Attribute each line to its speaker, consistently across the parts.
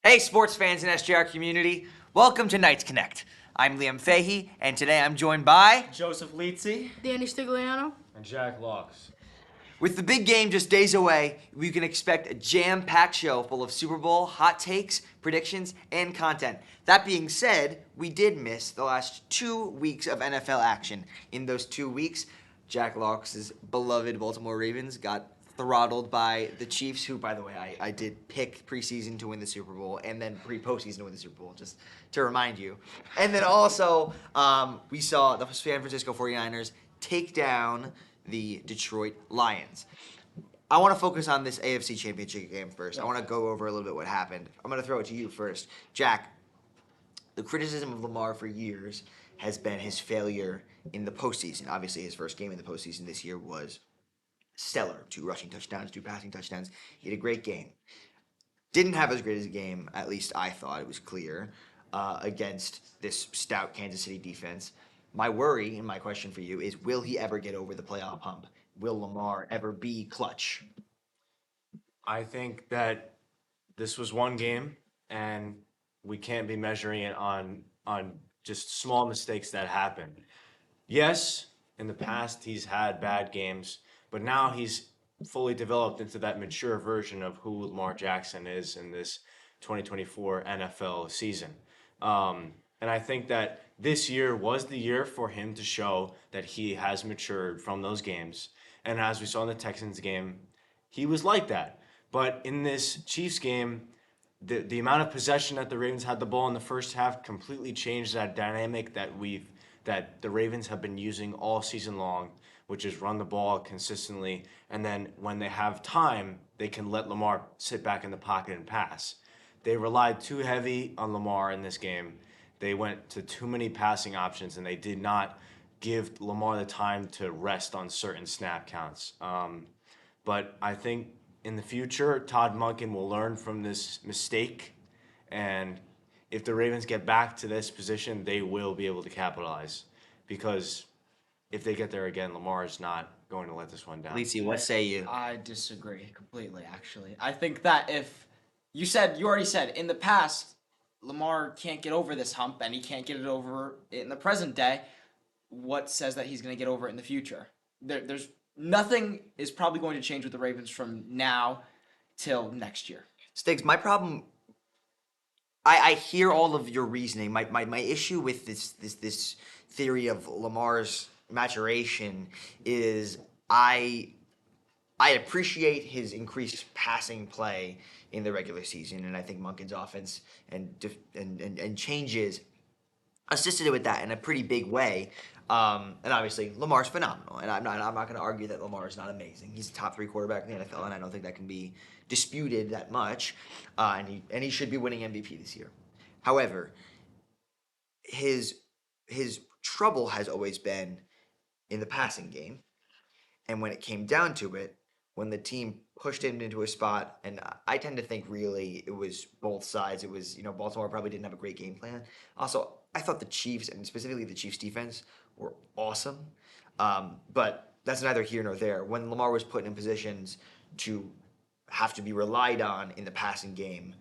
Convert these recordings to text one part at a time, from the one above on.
Speaker 1: Hey, sports fans and SJR community. Welcome to Knights Connect. I'm Liam Fahey, and today I'm joined by
Speaker 2: Joseph Lizzi,
Speaker 3: Danny Stigliano,
Speaker 4: and Jack Locks.
Speaker 1: With the big game just days away, we can expect a jam-packed show full of Super Bowl hot takes, predictions, and content. That being said, we did miss the last 2 weeks of NFL action. In those 2 weeks, Jack Locks' beloved Baltimore Ravens got throttled by the Chiefs, who, by the way, I did pick preseason to win the Super Bowl and then pre-postseason to win the Super Bowl, just to remind you. And then also, we saw the San Francisco 49ers take down the Detroit Lions. I want to focus on this AFC Championship game first. I want to go over a little bit what happened. I'm going to throw it to you first. Jack, the criticism of Lamar for years has been his failure in the postseason. Obviously, his first game in the postseason this year was stellar. 2 rushing touchdowns, 2 passing touchdowns. He had a great game. Didn't have as great as a game, at least I thought. It was clear, against this stout Kansas City defense. My worry and my question for you is, will he ever get over the playoff hump? Will Lamar ever be clutch?
Speaker 4: I think that this was one game, and we can't be measuring it on just small mistakes that happen. Yes, in the past he's had bad games, but now he's fully developed into that mature version of who Lamar Jackson is in this 2024 NFL season. And I think that this year was the year for him to show that he has matured from those games. And as we saw in the Texans game, he was like that. But in this Chiefs game, the amount of possession that the Ravens had the ball in the first half completely changed that dynamic that the Ravens have been using all season long, which is run the ball consistently, and then when they have time, they can let Lamar sit back in the pocket and pass. They relied too heavy on Lamar in this game. They went to too many passing options, and they did not give Lamar the time to rest on certain snap counts. But I think in the future, Todd Monken will learn from this mistake, and if the Ravens get back to this position, they will be able to capitalize. Because if they get there again, Lamar is not going to let this one down.
Speaker 1: Lisi, what say you?
Speaker 2: I disagree completely, actually. I think that if you already said in the past, Lamar can't get over this hump and he can't get it over in the present day, what says that he's going to get over it in the future? There's nothing is probably going to change with the Ravens from now till next year.
Speaker 1: Stiggs, my problem, I hear all of your reasoning. My issue with this theory of Lamar's maturation is I appreciate his increased passing play in the regular season, and I think Monken's offense and changes assisted it with that in a pretty big way. And obviously, Lamar's phenomenal, and I'm not going to argue that Lamar is not amazing. He's a top 3 quarterback in the NFL, and I don't think that can be disputed that much. And he should be winning MVP this year. However, his trouble has always been in the passing game, and when it came down to it, when the team pushed him into a spot, and I tend to think really it was both sides. It was, Baltimore probably didn't have a great game plan. Also, I thought the Chiefs, and specifically the Chiefs defense, were awesome. But that's neither here nor there. When Lamar was put in positions to have to be relied on in the passing game,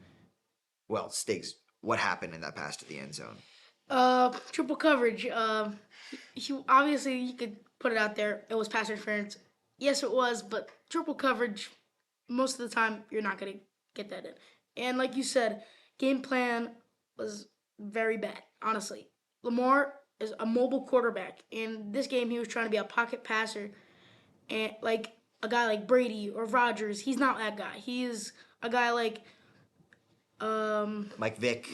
Speaker 1: well, Stiggs, what happened in that pass to the end zone?
Speaker 3: triple coverage. Obviously you could put it out there. It was pass interference. Yes, it was, but triple coverage, most of the time you're not gonna get that in. And like you said, game plan was very bad. Honestly, Lamar is a mobile quarterback. In this game, he was trying to be a pocket passer, and like a guy like Brady or Rodgers, he's not that guy. He is a guy like
Speaker 1: Mike Vick,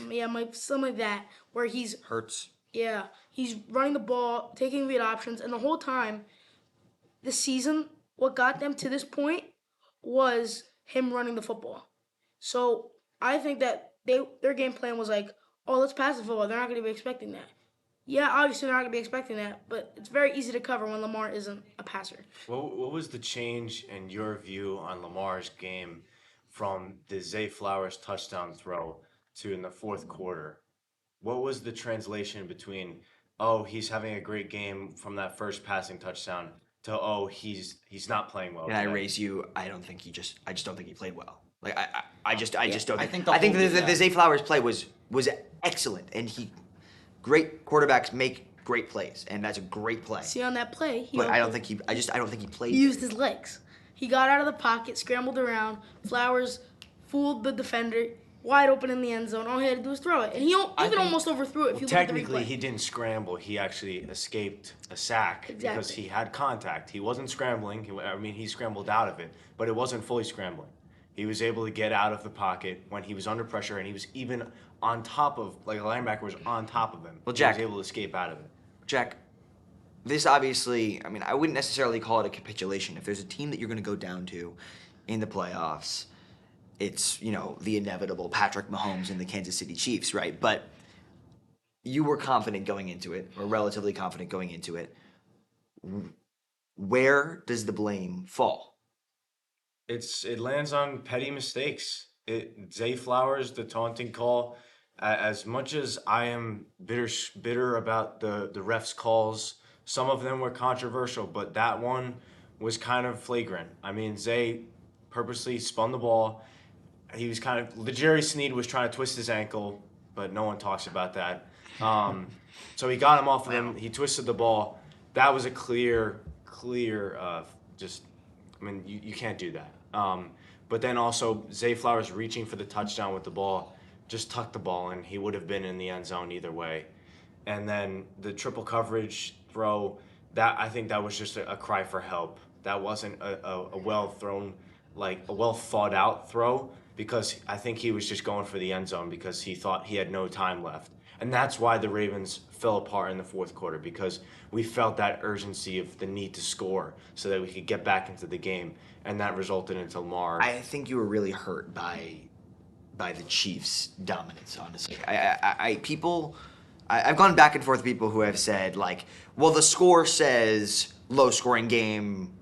Speaker 3: something like that, where he's
Speaker 1: Hurts.
Speaker 3: he's running the ball, taking read options, and the whole time this season, what got them to this point was him running the football. So I think that their game plan was like, oh, let's pass the football. They're not going to be expecting that. Yeah, obviously they're not going to be expecting that, but it's very easy to cover when Lamar isn't a passer.
Speaker 4: What was the change in your view on Lamar's game from the Zay Flowers touchdown throw to in the fourth quarter? What was the translation between, oh, he's having a great game from that first passing touchdown, to he's not playing well.
Speaker 1: And I
Speaker 4: today.
Speaker 1: raise you. I just don't think he played well. Like I just don't.
Speaker 2: I
Speaker 1: Think,
Speaker 2: think the
Speaker 1: I think
Speaker 2: whole-
Speaker 1: the
Speaker 2: yeah.
Speaker 1: Zay Flowers play was excellent, and great quarterbacks make great plays, and that's a great play.
Speaker 3: See, on that play,
Speaker 1: But I don't think he played.
Speaker 3: he used
Speaker 1: very
Speaker 3: his legs. He got out of the pocket, scrambled around. Flowers fooled the defender, wide open in the end zone. All he had to do was throw it, and he even almost overthrew it. If you look at the
Speaker 4: Technically,
Speaker 3: replay.
Speaker 4: he didn't scramble. He actually escaped a sack because
Speaker 3: Exactly.
Speaker 4: he had contact. He wasn't scrambling. He scrambled out of it, but it wasn't fully scrambling. He was able to get out of the pocket when he was under pressure, and he was even on top of, like, a linebacker was on top of him.
Speaker 1: Well,
Speaker 4: He
Speaker 1: Jack-
Speaker 4: was able to escape out of it.
Speaker 1: Jack, this obviously, I mean, I wouldn't necessarily call it a capitulation. If there's a team that you're going to go down to in the playoffs, it's, the inevitable Patrick Mahomes and the Kansas City Chiefs, right? But you were confident going into it, or relatively confident going into it. Where does the blame fall?
Speaker 4: It lands on petty mistakes. Zay Flowers, the taunting call. As much as I am bitter about the refs' calls, some of them were controversial, but that one was kind of flagrant. I mean, Zay purposely spun the ball. He was Jerry Sneed was trying to twist his ankle, but no one talks about that. So he got him off of him. He twisted the ball. That was a clear, you can't do that. But then also Zay Flowers reaching for the touchdown with the ball, just tucked the ball in. He would have been in the end zone either way. And then the triple coverage throw, I think that was just a cry for help. That wasn't a well thrown, like a well thought out throw, because I think he was just going for the end zone because he thought he had no time left. And that's why the Ravens fell apart in the fourth quarter, because we felt that urgency of the need to score so that we could get back into the game. And that resulted into Lamar.
Speaker 1: I think you were really hurt by the Chiefs' dominance, honestly. I've gone back and forth with people who have said, like, well, the score says low scoring game,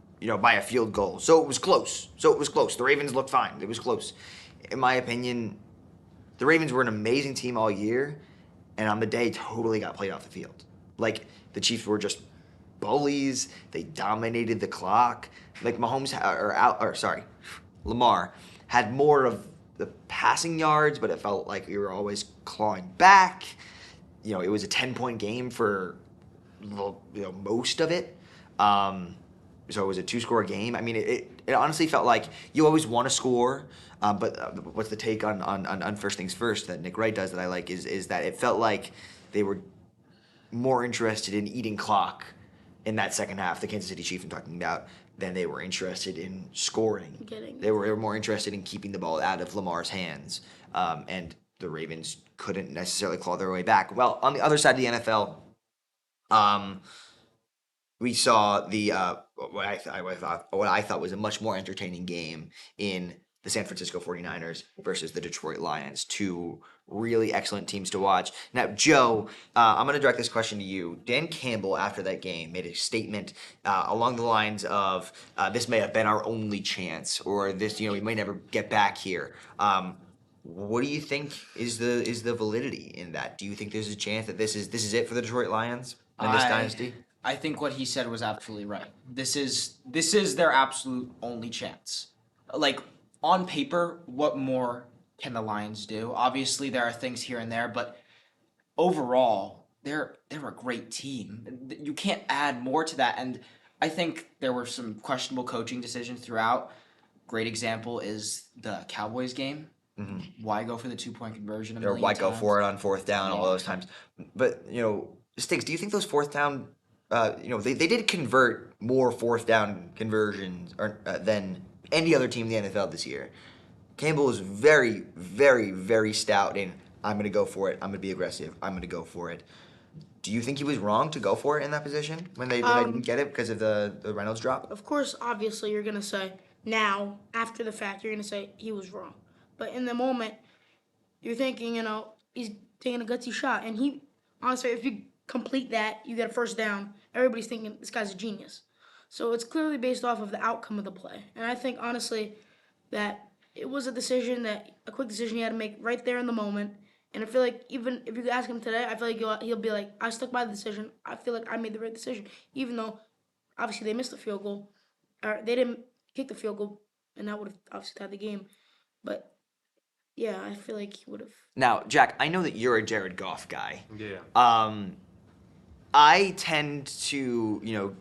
Speaker 1: by a field goal. So it was close. The Ravens looked fine. It was close. In my opinion, the Ravens were an amazing team all year, and on the day totally got played off the field. Like, the Chiefs were just bullies. They dominated the clock. Like, Lamar had more of the passing yards, but it felt like we were always clawing back. It was a 10-point game for most of it. So it was a 2-score game. I mean, it honestly felt like you always want to score, but what's the take on First Things First that Nick Wright does that I like is that it felt like they were more interested in eating clock in that second half, the Kansas City Chiefs I'm talking about, than they were interested in scoring. They were more interested in keeping the ball out of Lamar's hands, and the Ravens couldn't necessarily claw their way back. Well, on the other side of the NFL, we saw what I thought was a much more entertaining game in the San Francisco 49ers versus the Detroit Lions. Two really excellent teams to watch. Now, Joe, I'm going to direct this question to you. Dan Campbell, after that game, made a statement along the lines of, this may have been our only chance, or this, we may never get back here. What do you think is the validity in that? Do you think there's a chance that this is it for the Detroit Lions in this dynasty?
Speaker 2: I think what he said was absolutely right. This is their absolute only chance. Like, on paper, what more can the Lions do? Obviously, there are things here and there, but overall, they're a great team. You can't add more to that. And I think there were some questionable coaching decisions throughout. Great example is the Cowboys game. Mm-hmm. Why go for the 2-point conversion?
Speaker 1: Or why go for it on fourth down all those times? But Stiggs, do you think those fourth down? They did convert more fourth down conversions than any other team in the NFL this year. Campbell was very, very, very stout in, I'm going to go for it. I'm going to be aggressive. I'm going to go for it. Do you think he was wrong to go for it in that position when they didn't get it because of the Reynolds drop?
Speaker 3: Of course, obviously, you're going to say, now, after the fact, you're going to say he was wrong. But in the moment, you're thinking, he's taking a gutsy shot. And he, honestly, if you complete that, you get a first down. Everybody's thinking this guy's a genius. So it's clearly based off of the outcome of the play. And I think, honestly, that it was a quick decision he had to make right there in the moment. And I feel like even if you ask him today, I feel like he'll be like, I stuck by the decision. I feel like I made the right decision. Even though obviously they missed the field goal, or they didn't kick the field goal, and that would have obviously tied the game. But yeah, I feel like he would have.
Speaker 1: Now, Jack, I know that you're a Jared Goff guy.
Speaker 4: Yeah.
Speaker 1: I tend to,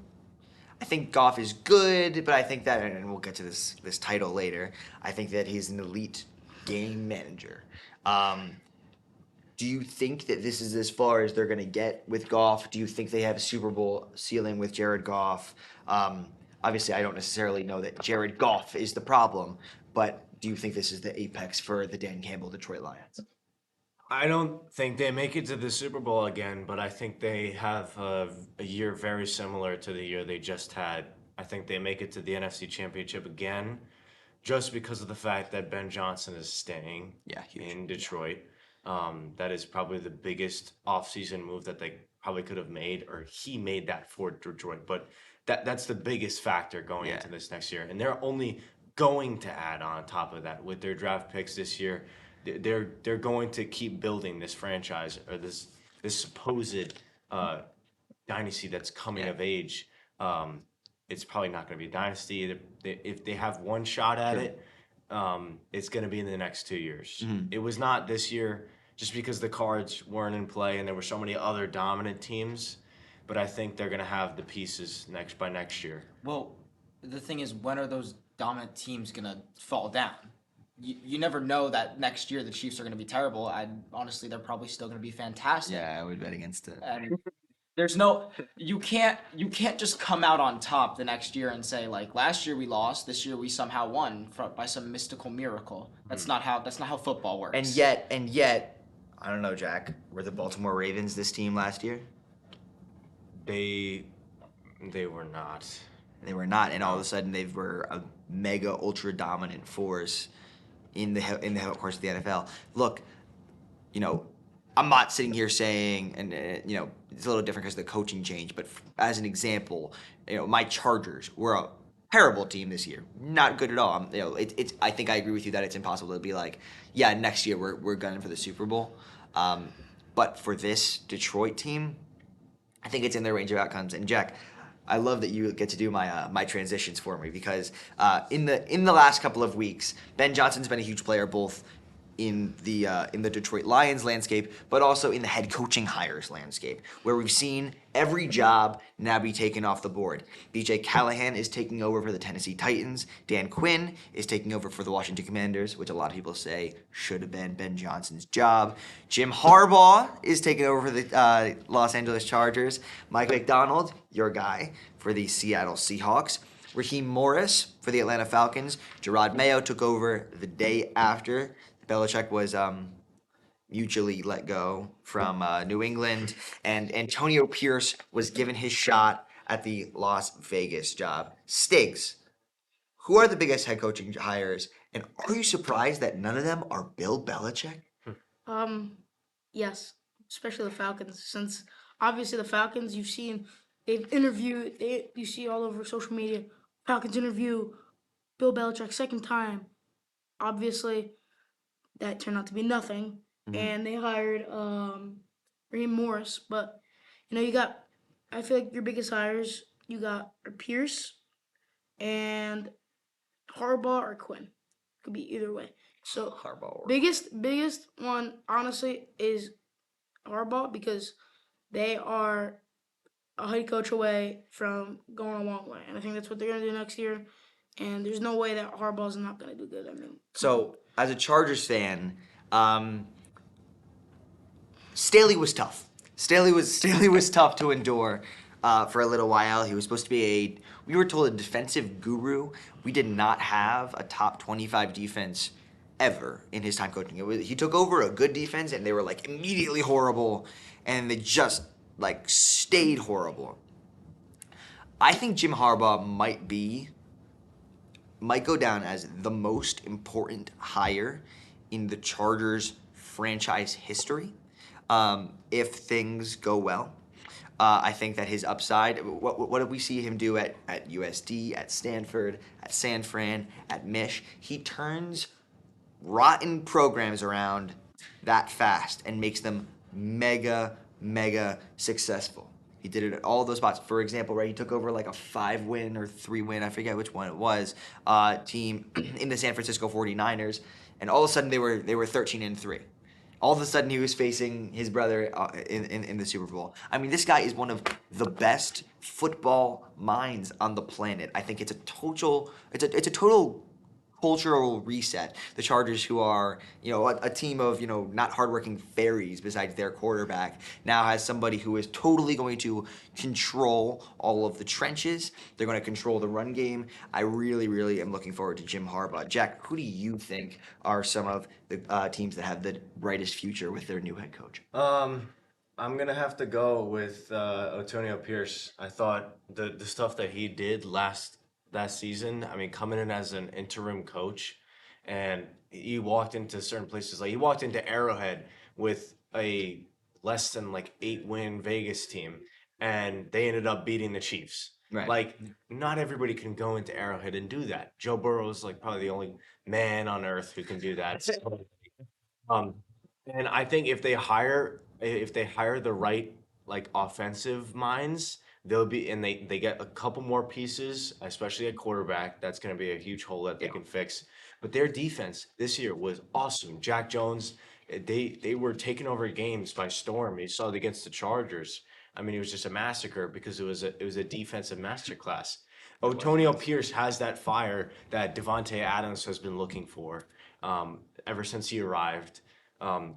Speaker 1: I think Goff is good, but I think that, and we'll get to this title later. I think that he's an elite game manager. Do you think that this is as far as they're going to get with Goff? Do you think they have a Super Bowl ceiling with Jared Goff? Obviously, I don't necessarily know that Jared Goff is the problem, but do you think this is the apex for the Dan Campbell Detroit Lions?
Speaker 4: I don't think they make it to the Super Bowl again, but I think they have a year very similar to the year they just had. I think they make it to the NFC Championship again, just because of the fact that Ben Johnson is staying
Speaker 1: Huge.
Speaker 4: in Detroit. That is probably the biggest offseason move that they probably could have made, or he made that for Detroit. But that's the biggest factor going into this next year. And they're only going to add on top of that with their draft picks this year. They're going to keep building this franchise, or this supposed dynasty that's coming of age. It's probably not going to be a dynasty. If they have one shot at it, it's going to be in the next 2 years. It was not this year, just because the cards weren't in play and there were so many other dominant teams. But I think they're going to have the pieces by next year.
Speaker 2: Well, the thing is, when are those dominant teams going to fall down? You never know that next year the Chiefs are going to be terrible. Honestly, they're probably still going to be fantastic.
Speaker 1: Yeah, I would bet against it.
Speaker 2: And there's no, you can't just come out on top the next year and say, like, last year we lost, this year we somehow won by some mystical miracle. That's not how football works.
Speaker 1: And yet, I don't know, Jack. Were the Baltimore Ravens this team last year?
Speaker 4: They were not.
Speaker 1: They were not, and all of a sudden they were a mega ultra dominant force in the course of the NFL. Look, I'm not sitting here saying, and it's a little different because of the coaching change. But as an example, my Chargers were a terrible team this year, not good at all. It's. I think I agree with you that it's impossible to be like, yeah, next year we're gunning for the Super Bowl. But for this Detroit team, I think it's in their range of outcomes. And Jack, I love that you get to do my transitions for me because in the last couple of weeks, Ben Johnson's been a huge player both in the Detroit Lions landscape, but also in the head coaching hires landscape, where we've seen every job now be taken off the board. BJ Callahan is taking over for the Tennessee Titans. Dan Quinn is taking over for the Washington Commanders, which a lot of people say should have been Ben Johnson's job. Jim Harbaugh is taking over for the Los Angeles Chargers. Mike McDonald, your guy, for the Seattle Seahawks. Raheem Morris for the Atlanta Falcons. Gerard Mayo took over the day after Belichick was mutually let go from New England, and Antonio Pierce was given his shot at the Las Vegas job. Stiggs, who are the biggest head coaching hires, and are you surprised that none of them are Bill Belichick?
Speaker 3: Yes, especially the Falcons, since obviously the Falcons, you see all over social media, Falcons interview Bill Belichick second time. Obviously, that turned out to be nothing, and they hired Raheem Morris. But I feel like your biggest hires, you got Pierce and Harbaugh or Quinn. Could be either way. So
Speaker 1: Harbaugh.
Speaker 3: biggest one, honestly, is Harbaugh because they are a head coach away from going a long way, and I think that's what they're gonna do next year. And there's no way that Harbaugh's not gonna do good. I mean,
Speaker 1: So, as a Chargers fan, Staley was tough. Staley was tough to endure for a little while. He was supposed to be we were told, a defensive guru. We did not have a top 25 defense ever in his time coaching. He took over a good defense, and they were like immediately horrible, and they just like stayed horrible. I think Jim Harbaugh might go down as the most important hire in the Chargers franchise history if things go well. I think that his upside, what did we see him do at USD, at Stanford, at San Fran, at Mich? He turns rotten programs around that fast and makes them mega successful. He did it at all those spots. For example, right, he took over like a 5-win or 3-win, I forget which one it was, team in the San Francisco 49ers, and all of a sudden they were 13-3. All of a sudden he was facing his brother in the Super Bowl. I mean, this guy is one of the best football minds on the planet. I think it's a total cultural reset. The Chargers, who are, a team of, not hardworking fairies besides their quarterback, now has somebody who is totally going to control all of the trenches. They're going to control the run game. I really, really am looking forward to Jim Harbaugh. Jack, who do you think are some of the teams that have the brightest future with their new head coach?
Speaker 4: I'm gonna have to go with Antonio Pierce. I thought the stuff that he did that season. I mean, coming in as an interim coach, and he walked into certain places. Like he walked into Arrowhead with a less than like 8-win Vegas team, and they ended up beating the Chiefs.
Speaker 1: Right.
Speaker 4: Like not everybody can go into Arrowhead and do that. Joe Burrow is like probably the only man on earth who can do that. Um, and I think if they hire the right like offensive minds, they'll be and they get a couple more pieces, especially at quarterback. That's going to be a huge hole that they can fix. But their defense this year was awesome. Jack Jones, they were taking over games by storm. You saw it against the Chargers. I mean, it was just a massacre because it was a defensive masterclass. Antonio Pierce has that fire that Devontae Adams has been looking for ever since he arrived.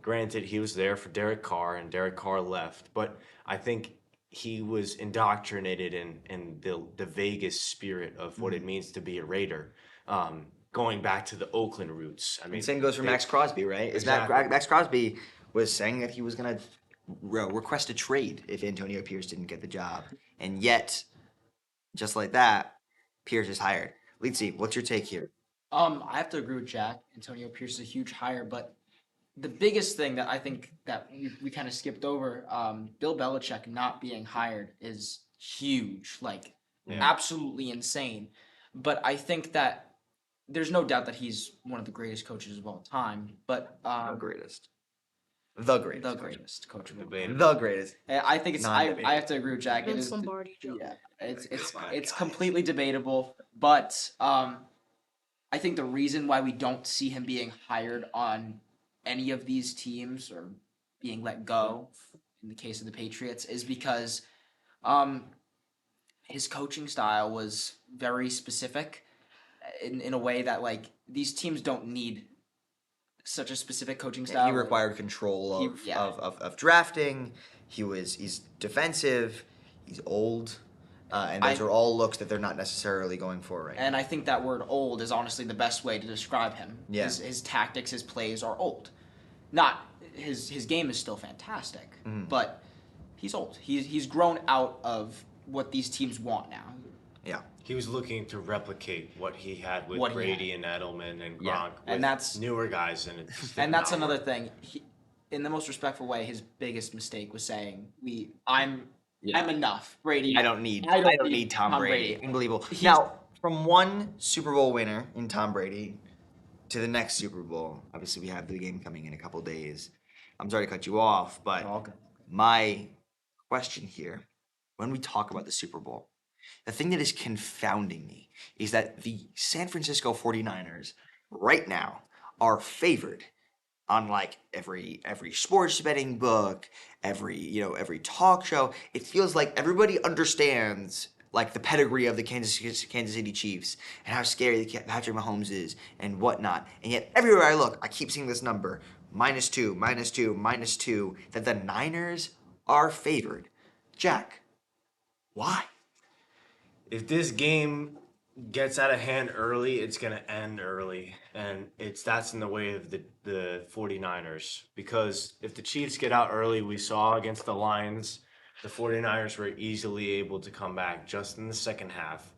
Speaker 4: Granted, he was there for Derek Carr, and Derek Carr left, but I think he was indoctrinated in the Vegas spirit of what it means to be a Raider. Going back to the Oakland roots. I mean,
Speaker 1: Same goes for Max Crosby, right?
Speaker 4: Exactly.
Speaker 1: Max Crosby was saying that he was going to request a trade if Antonio Pierce didn't get the job, and yet, just like that, Pierce is hired. Leedsy, what's your take here?
Speaker 2: I have to agree with Jack. Antonio Pierce is a huge hire, but the biggest thing that I think that we kind of skipped over, Bill Belichick not being hired is huge, like absolutely insane. But I think that there's no doubt that he's one of the greatest coaches of all time. But
Speaker 1: The greatest. The greatest.
Speaker 2: the greatest coach of all time.
Speaker 1: The greatest.
Speaker 2: I think it's.
Speaker 1: Non-debatable.
Speaker 2: I have to agree with Jack. It
Speaker 3: Vince
Speaker 2: is.
Speaker 3: Lombardi. Joe.
Speaker 2: Yeah, it's
Speaker 4: Come on,
Speaker 2: it's
Speaker 4: guys.
Speaker 2: completely debatable, but I think the reason why we don't see him being hired on any of these teams or being let go in the case of the Patriots is because his coaching style was very specific in a way that like these teams don't need such a specific coaching style.
Speaker 1: He required control
Speaker 2: He-
Speaker 1: of,
Speaker 2: yeah.
Speaker 1: of drafting. He's defensive. He's old. And those
Speaker 2: I-
Speaker 1: are all looks that they're not necessarily going for right now.
Speaker 2: And I think that word old is honestly the best way to describe him.
Speaker 1: Yeah.
Speaker 2: His tactics, his plays are old. Not his game is still fantastic, but he's old. He's grown out of what these teams want now.
Speaker 1: Yeah.
Speaker 4: He was looking to replicate what he had with
Speaker 2: What he
Speaker 4: Brady and Edelman and Gronk,
Speaker 1: Yeah.
Speaker 2: And
Speaker 4: with
Speaker 2: that's-
Speaker 4: newer guys, and it's just
Speaker 2: And that's
Speaker 4: not
Speaker 2: another
Speaker 4: working.
Speaker 2: thing. In the most respectful way, his biggest mistake was saying, I'm enough. Brady.
Speaker 1: I don't need Tom Brady. Unbelievable. Now, from one Super Bowl winner in Tom Brady to the next Super Bowl, obviously we have the game coming in a couple days. I'm sorry to cut you off, but
Speaker 2: All good.
Speaker 1: my question here, when we talk about the Super Bowl, the thing that is confounding me is that the San Francisco 49ers right now are favored on like every sports betting book, every talk show. It feels like everybody understands like the pedigree of the Kansas City Chiefs and how scary Patrick Mahomes is and whatnot. And yet everywhere I look, I keep seeing this number -2, -2, -2 that the Niners are favored. Jack, why?
Speaker 4: If this game gets out of hand early, it's going to end early. And that's in the way of the 49ers. Because if the Chiefs get out early, we saw against the Lions, the 49ers were easily able to come back just in the second half.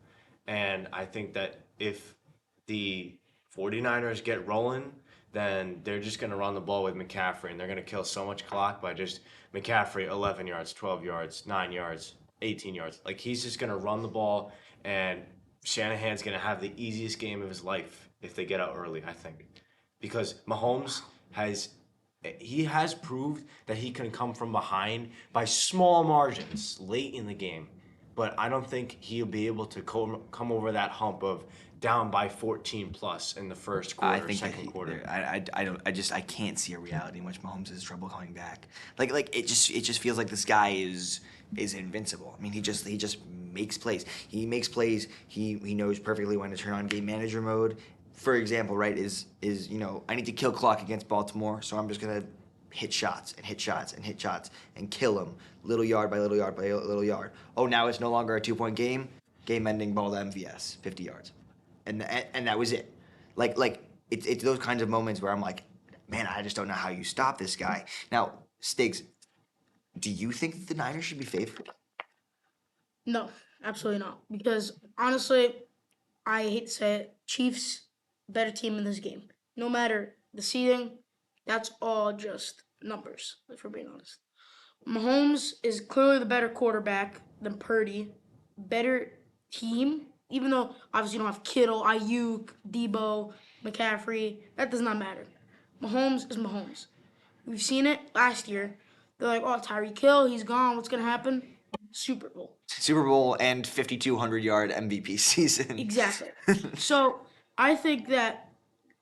Speaker 4: And I think that if the 49ers get rolling, then they're just going to run the ball with McCaffrey. And they're going to kill so much clock by just McCaffrey, 11 yards, 12 yards, 9 yards, 18 yards. Like, he's just going to run the ball, and Shanahan's going to have the easiest game of his life if they get out early, I think. Because Mahomes has he has proved that he can come from behind by small margins late in the game. But I don't think he'll be able to come over that hump of down by 14 plus in the first quarter,
Speaker 1: I think that
Speaker 4: second quarter.
Speaker 1: I can't see a reality in which Mahomes has trouble coming back. Like it just feels like this guy is invincible. I mean, he just makes plays. He makes plays. He knows perfectly when to turn on game manager mode. For example, right, is I need to kill clock against Baltimore, so I'm just gonna hit shots and hit shots and hit shots and kill them little yard by little yard by little yard. Oh, now it's no longer a 2-point game. Game ending ball to MVS, 50 yards, and that was it. Like it's those kinds of moments where I'm like, man, I just don't know how you stop this guy. Now, Stiggs, do you think that the Niners should be favored?
Speaker 3: No, absolutely not. Because honestly, I hate to say it, Chiefs better team in this game. No matter the seeding, that's all just numbers, if we're being honest. Mahomes is clearly the better quarterback than Purdy. Better team, even though obviously you don't have Kittle, Ayuk, Debo, McCaffrey. That does not matter. Mahomes is Mahomes. We've seen it last year. They're like, oh, Tyreek Hill, he's gone. What's going to happen? Super Bowl.
Speaker 1: Super Bowl and 5,200-yard MVP season.
Speaker 3: Exactly. So I think that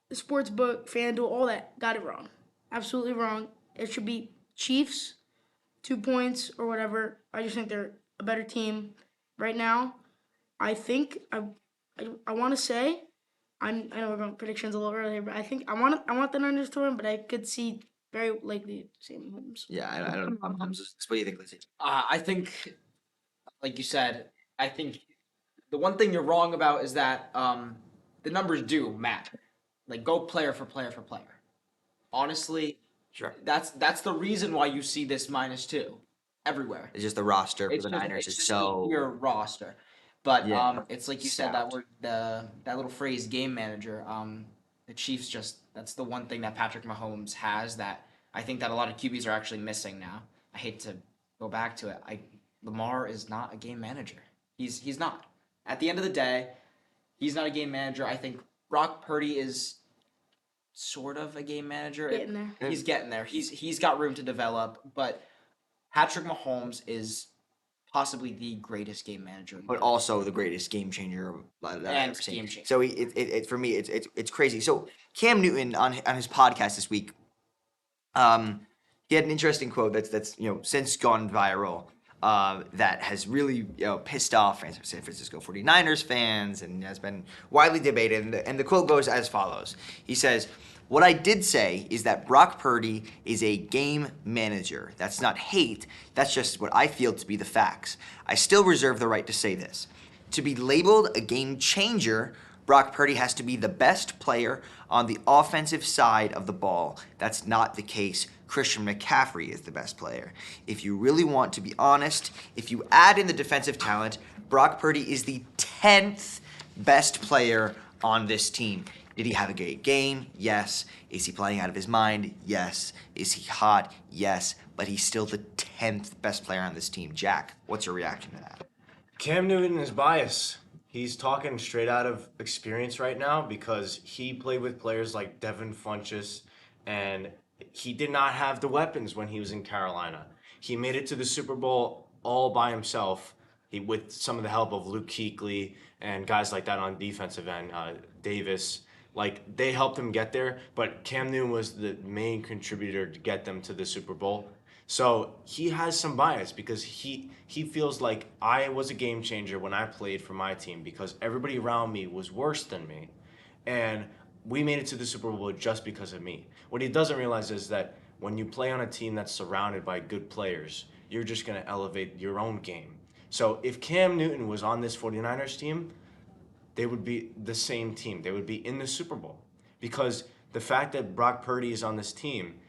Speaker 3: the sports book, FanDuel, all that got it wrong. Absolutely wrong. It should be Chiefs, 2 points or whatever. I just think they're a better team right now. I think I want to say I know we're going predictions a little earlier, but I think I want the Niners to win, but I could see very likely seeing Mahomes.
Speaker 1: Yeah, I don't. What do you think, Lizzie?
Speaker 2: I think, like you said, I think the one thing you're wrong about is that the numbers do matter. Like, go player for player for player. Honestly,
Speaker 1: Sure.
Speaker 2: that's the reason why you see this -2 everywhere.
Speaker 1: It's just the roster for
Speaker 2: It's
Speaker 1: the
Speaker 2: just,
Speaker 1: Niners
Speaker 2: it's
Speaker 1: is
Speaker 2: just
Speaker 1: so.
Speaker 2: your roster. But
Speaker 1: Yeah,
Speaker 2: it's like you said, that
Speaker 1: stout.
Speaker 2: word, that little phrase, game manager. The Chiefs that's the one thing that Patrick Mahomes has that I think that a lot of QBs are actually missing now. I hate to go back to it. Lamar is not a game manager. He's not. At the end of the day, he's not a game manager. I think Brock Purdy is sort of a game manager.
Speaker 3: Getting there.
Speaker 2: He's getting there. He's got room to develop, but Patrick Mahomes is possibly the greatest game manager.
Speaker 1: But also the greatest game changer that I've
Speaker 2: And
Speaker 1: ever seen.
Speaker 2: game changer.
Speaker 1: So for me, it's crazy. So Cam Newton on his podcast this week, he had an interesting quote that's since gone viral. That has really pissed off San Francisco 49ers fans and has been widely debated. And the quote goes as follows. He says, "What I did say is that Brock Purdy is a game manager. That's not hate. That's just what I feel to be the facts. I still reserve the right to say this. To be labeled a game changer, Brock Purdy has to be the best player on the offensive side of the ball. That's not the case. Christian McCaffrey is the best player. If you really want to be honest, if you add in the defensive talent, Brock Purdy is the 10th best player on this team. Did he have a great game? Yes. Is he playing out of his mind? Yes. Is he hot? Yes. But he's still the 10th best player on this team. Jack, what's your reaction to that?
Speaker 4: Cam Newton is biased. He's talking straight out of experience right now because he played with players like Devin Funchess, and he did not have the weapons when he was in Carolina. He made it to the Super Bowl all by himself, with some of the help of Luke Kuechly and guys like that on defensive end, Davis. Like, they helped him get there, but Cam Newton was the main contributor to get them to the Super Bowl. So he has some bias because he feels like I was a game changer when I played for my team because everybody around me was worse than me. And we made it to the Super Bowl just because of me. What he doesn't realize is that when you play on a team that's surrounded by good players, you're just going to elevate your own game. So if Cam Newton was on this 49ers team, they would be the same team. They would be in the Super Bowl because the fact that Brock Purdy is on this team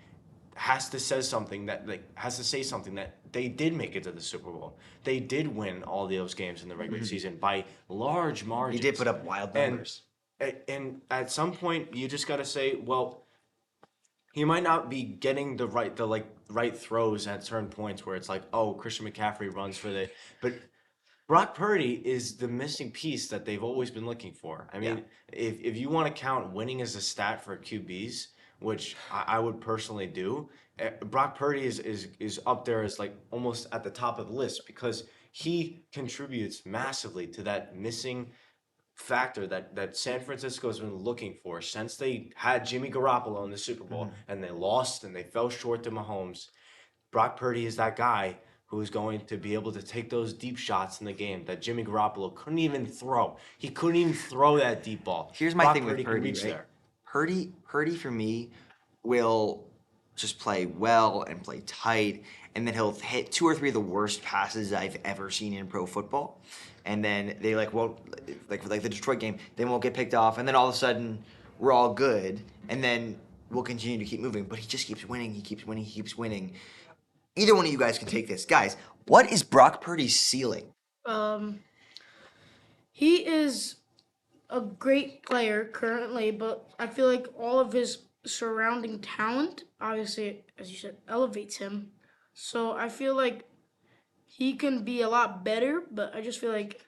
Speaker 4: has to say something that they did make it to the Super Bowl. They did win all those games in the regular season by large margins.
Speaker 1: He did put up wild numbers.
Speaker 4: And at some point, you just got to say, well, he might not be getting the right throws at certain points where it's like, oh, Christian McCaffrey runs for the, but Brock Purdy is the missing piece that they've always been looking for. I mean, if you want to count winning as a stat for QBs, which I would personally do, Brock Purdy is up there as like almost at the top of the list because he contributes massively to that missing factor that San Francisco's been looking for since they had Jimmy Garoppolo in the Super Bowl and they lost and they fell short to Mahomes. Brock Purdy is that guy who is going to be able to take those deep shots in the game that Jimmy Garoppolo couldn't even throw. He couldn't even throw that deep ball.
Speaker 1: Here's my
Speaker 4: Brock
Speaker 1: thing with
Speaker 4: Purdy can
Speaker 1: Purdy,
Speaker 4: reach
Speaker 1: right?
Speaker 4: there.
Speaker 1: Purdy for me will just play well and play tight, and then he'll hit 2 or 3 of the worst passes I've ever seen in pro football, and then they won't like the Detroit game, they won't get picked off, and then all of a sudden we're all good, and then we'll continue to keep moving. But he just keeps winning. He keeps winning. He keeps winning. Either one of you guys can take this, guys. What is Brock Purdy's ceiling?
Speaker 3: He is a great player currently, but I feel like all of his surrounding talent, obviously, as you said, elevates him. So I feel like he can be a lot better, but I just feel like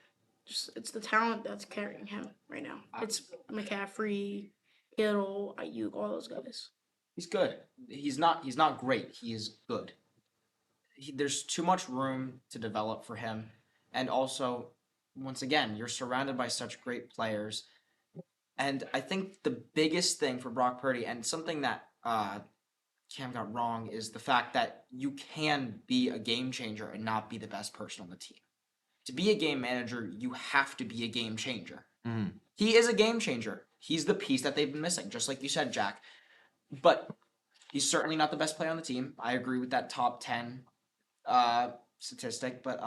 Speaker 3: it's the talent that's carrying him right now. It's McCaffrey, Kittle, Ayuk, all those guys.
Speaker 2: He's good. He's not great. He is good. There's too much room to develop for him, and also, once again, you're surrounded by such great players. And I think the biggest thing for Brock Purdy, and something that Cam got wrong, is the fact that you can be a game changer and not be the best person on the team. To be a game manager, you have to be a game changer. He is a game changer. He's the piece that they've been missing, just like you said, Jack. But he's certainly not the best player on the team. I agree with that top 10 statistic. But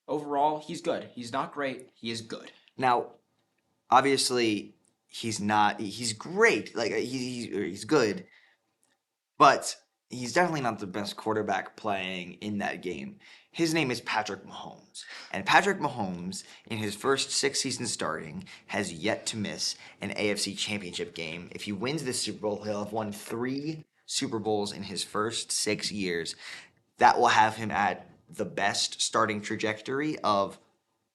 Speaker 2: overall, he's good. He's not great. He is good.
Speaker 1: Now, obviously, he's not. He's great. Like he's good, but he's definitely not the best quarterback playing in that game. His name is Patrick Mahomes, and Patrick Mahomes, in his first 6 seasons starting, has yet to miss an AFC Championship game. If he wins this Super Bowl, he'll have won 3 Super Bowls in his first 6 years. That will have him at the best starting trajectory of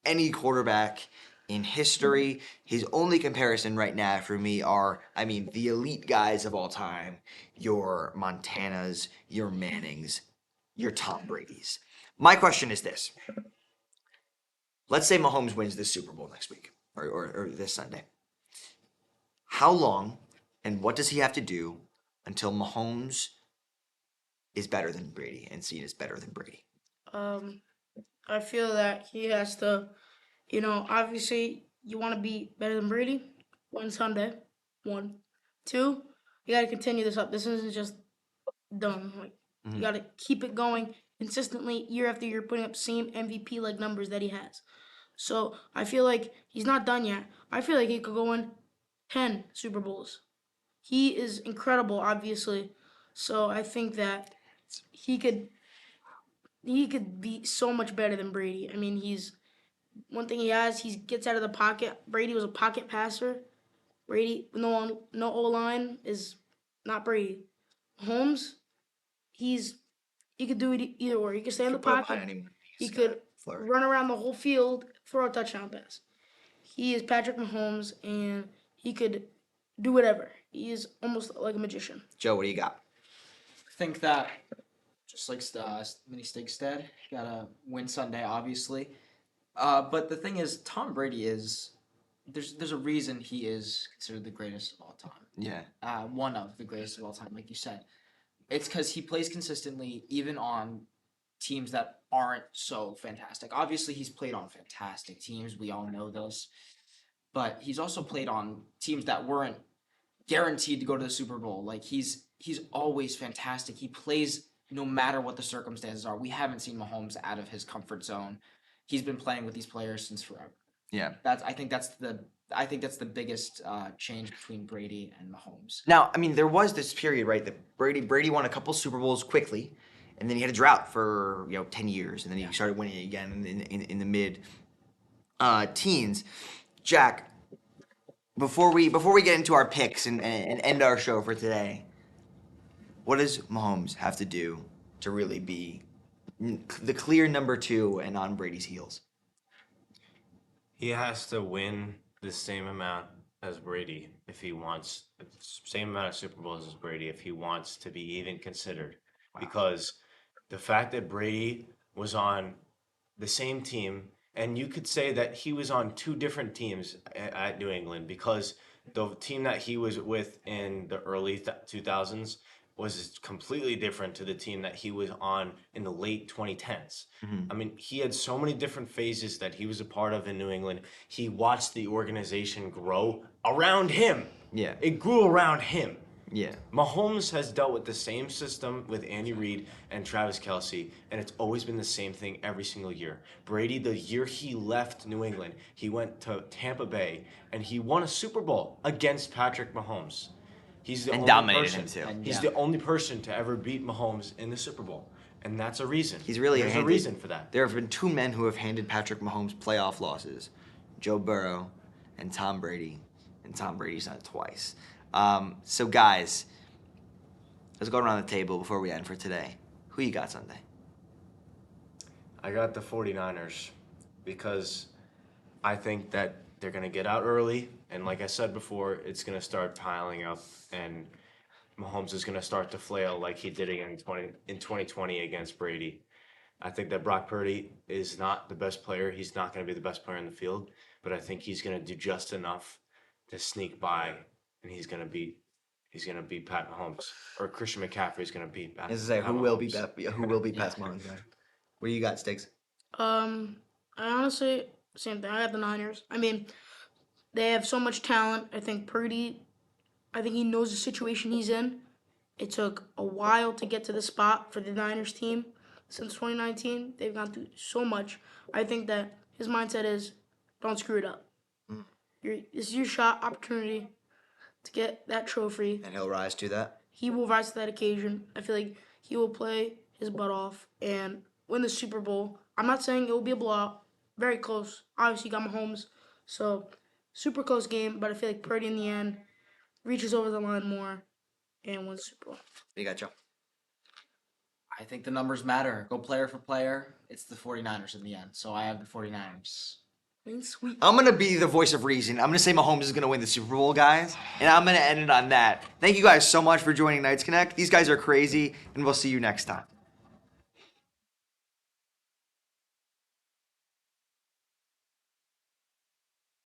Speaker 1: any quarterback in history. His only comparison right now for me are, the elite guys of all time, your Montanas, your Mannings, your Tom Brady's. My question is this. Let's say Mahomes wins this Super Bowl next week or this Sunday. How long and what does he have to do until Mahomes is better than Brady and seen as better than Brady?
Speaker 3: I feel that he has to, obviously you want to be better than Brady. Win Sunday. 1. 2, you got to continue this up. This isn't just done. Like you got to keep it going consistently year after year, putting up same MVP like numbers that he has. So I feel like he's not done yet. I feel like he could go win 10 Super Bowls. He is incredible, obviously. So I think that he could be so much better than Brady. He's one thing he gets out of the pocket. Brady was a pocket passer. Brady, no O-line is not Brady. Holmes, he could do it either or. He could stay in the pocket. He could run around the whole field, throw a touchdown pass. He is Patrick Mahomes, and he could do whatever. He is almost like a magician.
Speaker 1: Joe, what do you got?
Speaker 2: I think that, just like Mini Stigstead, gotta win Sunday, obviously. But the thing is, Tom Brady is there's a reason he is considered the greatest of all time.
Speaker 1: Yeah.
Speaker 2: One of the greatest of all time, like you said. It's because he plays consistently, even on teams that aren't so fantastic. Obviously, he's played on fantastic teams. We all know those. But he's also played on teams that weren't guaranteed to go to the Super Bowl. Like, he's always fantastic. He plays no matter what the circumstances are. We haven't seen Mahomes out of his comfort zone. He's been playing with these players since forever.
Speaker 1: Yeah.
Speaker 2: I think that's the biggest change between Brady and Mahomes.
Speaker 1: Now, there was this period, right, that Brady won a couple Super Bowls quickly, and then he had a drought for 10 years, and then he started winning again in the mid teens. Jack, before we get into our picks and end our show for today, what does Mahomes have to do to really be the clear number 2 and on Brady's heels?
Speaker 4: He has to win the same amount as Brady if he wants same amount of Super Bowls as Brady if he wants to be even considered. Because the fact that Brady was on the same team, and you could say that he was on two different teams at New England because the team that he was with in the early 2000s was completely different to the team that he was on in the late 2010s. I mean, he had so many different phases that he was a part of in New England. He watched the organization grow around him.
Speaker 1: Yeah.
Speaker 4: It grew around him.
Speaker 1: Yeah.
Speaker 4: Mahomes has dealt with the same system with Andy Reid and Travis Kelce, and it's always been the same thing every single year. Brady, the year he left New England, he went to Tampa Bay, and he won a Super Bowl against Patrick Mahomes. He's the
Speaker 1: And
Speaker 4: only
Speaker 1: dominated
Speaker 4: person.
Speaker 1: him, too.
Speaker 2: And
Speaker 4: He's
Speaker 2: yeah.
Speaker 4: the only person to ever beat Mahomes in the Super Bowl, and that's a reason.
Speaker 1: He's really
Speaker 4: There's a
Speaker 1: handed-
Speaker 4: reason for that.
Speaker 1: There have been two men who have handed Patrick Mahomes playoff losses: Joe Burrow and Tom Brady. And Tom Brady's done it twice. So, guys, let's go around the table before we end for today. Who you got Sunday?
Speaker 4: I got the 49ers because I think that they're going to get out early. And like I said before, it's going to start piling up. And Mahomes is going to start to flail like he did in 2020 against Brady. I think that Brock Purdy is not the best player. He's not going to be the best player in the field. But I think he's going to do just enough to sneak by. And he's going to beat Pat Mahomes. Or Christian McCaffrey is going to beat Pat Mahomes.
Speaker 1: Who will be Pat Mahomes? What do you got, Sticks?
Speaker 3: I honestly, same thing. I got the Niners. I mean, they have so much talent. I think Purdy, he knows the situation he's in. It took a while to get to the spot for the Niners team. Since 2019, they've gone through so much. I think that his mindset is, don't screw it up. This is your shot, opportunity to get that trophy.
Speaker 1: And he'll rise to that.
Speaker 3: He will rise to that occasion. I feel like he will play his butt off and win the Super Bowl. I'm not saying it will be a blowout. Very close. Obviously, you got Mahomes. So, super close game, but I feel like Purdy in the end reaches over the line more and wins the Super Bowl.
Speaker 1: What you got, Joe?
Speaker 2: I think the numbers matter. Go player for player. It's the 49ers in the end. So I have the 49ers.
Speaker 3: Sweet.
Speaker 1: I'm going to be the voice of reason. I'm going to say Mahomes is going to win the Super Bowl, guys. And I'm going to end it on that. Thank you guys so much for joining Knights Connect. These guys are crazy, and we'll see you next time.